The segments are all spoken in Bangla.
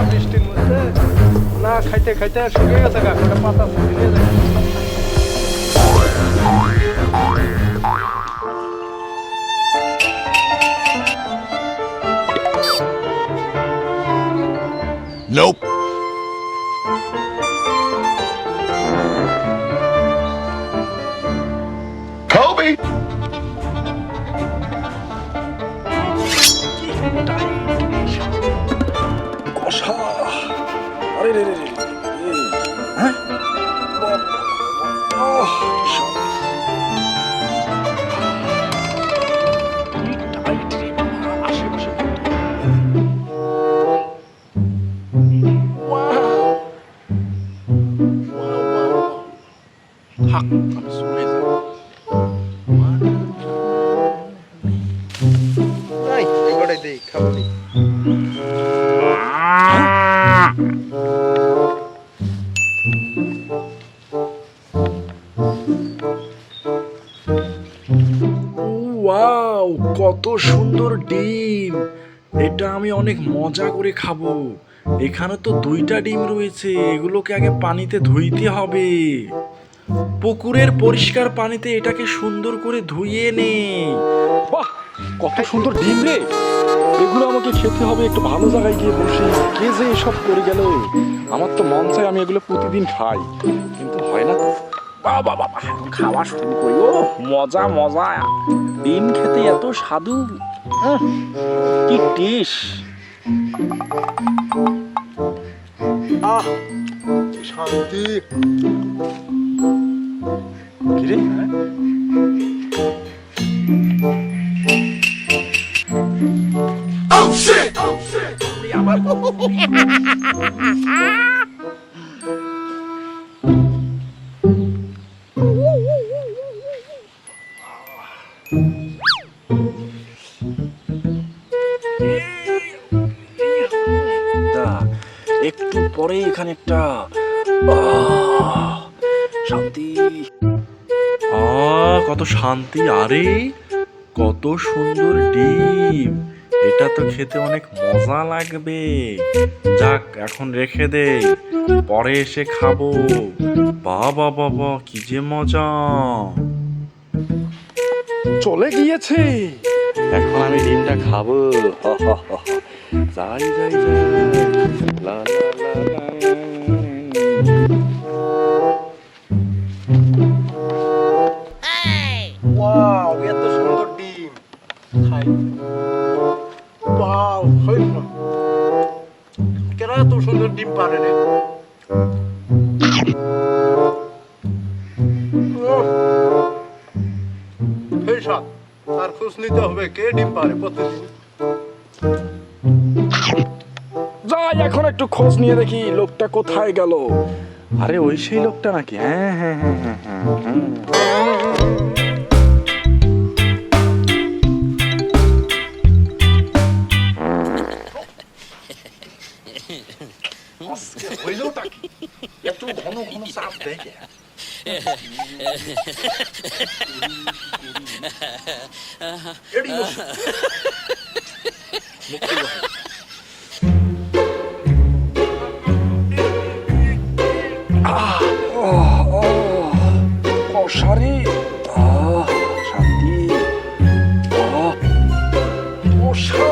বৃষ্টির মধ্যে না খাইতে খাইতে শুকিয়ে গেছে গা, কটা পাতা ফুটিয়ে যায়। Nope. Kobe. কষা, আরে রে রে রে, হ্যাঁ, থাক আমি চলে যাই। এগোটাই দেই, খাবো নি। ওয়াও, কত সুন্দর ডিম! এটা আমি অনেক মজা করে খাবো। এখানে তো 2টা ডিম রয়েছে, এগুলোকে আগে পানিতে ধুইতে হবে। পুকুরের পরিষ্কার পানিতে এটাকে সুন্দর করে ধুইয়ে নে। বাহ, কত সুন্দর ডিম রে! এগুলো আমাকে খেতে হবে একটু ভালো জায়গায় গিয়ে বসে। কে যে এসব করে গেল? আমার তো মন চায় আমি এগুলো প্রতিদিন খাই, কিন্তু হয় না তো। বাবা বাবা, খাওয়া শুরু করি। ও মজা মজা, ডিম খেতে এত স্বাদু, কি টেস্ট! আহ, শান্তি। কিরে, Oh shit! Oh shit! আমার একটু পরে এখানে একটা শান্তি। কত শান্তি! আরে কত সুন্দর ডিম! এটা তো খেতে অনেক মজা লাগবে। যাক, এখন রেখে দে, পরে এসে খাবো। বাবা বাবা, কি যে মজা! চলে গিয়েছে, এখন আমি ডিমটা খাবো। যাই যাই যাই, লা লা লা লা। ওয়াও, এত সুন্দর ডিম। খাই। ওয়াও, কেন এত সুন্দর ডিম পারে রে? সেই স্বাদ। তার খোঁজ নিতে হবে, কে ডিম পারে প্রতিদিন। যাই, এখন একটু খোঁজ নিয়ে দেখি লোকটা কোথায় গেল। আরে ওই সেই লোকটা নাকি? হ্যাঁ হ্যাঁ হ্যাঁ হ্যাঁ হ্যাঁ হ্যাঁ। আজকে হইলোটা কি? এত ঘন ঘন চাপ দেয় কে? এডি বসে। মুক্তি বসে। কষারে শান্তি। কষা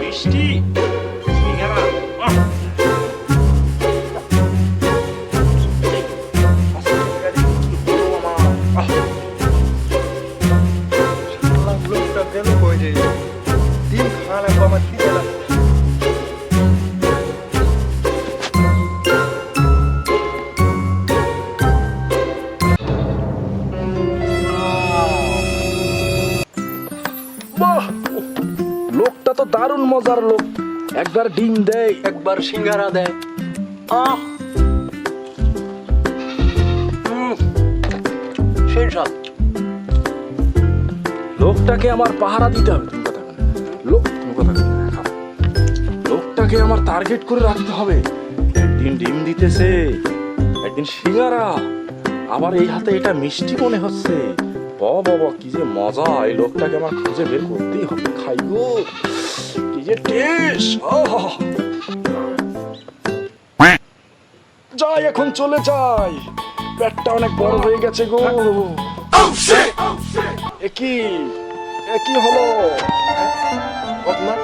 মিষ্টি সিঙ্গারা। লোকটা গেল কই রে? ডিম খাওয়া আমার খিদে লাগছে। বাহ, লোকটা তো দারুণ মজার লোক। একবার ডিম দেয়, একবার সিঙ্গারা দেয়। আহ, সেই স্বাদ। লোকটাকে আমার পাহারা দিতে হবে। তুমি কথা বলো। তুমি কথা বলো। লোকটা লোকটাকে আমার টার্গেট করে রাখতে হবে। একদিন ডিম দিতেছে, একদিন সিঙ্গারা, আবার এই হাতে এটা মিষ্টি মনে হচ্ছে। বাবা কি যে মজা, এই লোকটাকে আমার খুঁজে বের করতেই হবে। খাই গো, কি যে টেস্ট। যাই, এখন চলে যাই, পেটটা অনেক বড় হয়ে গেছে গো। একই হলো না?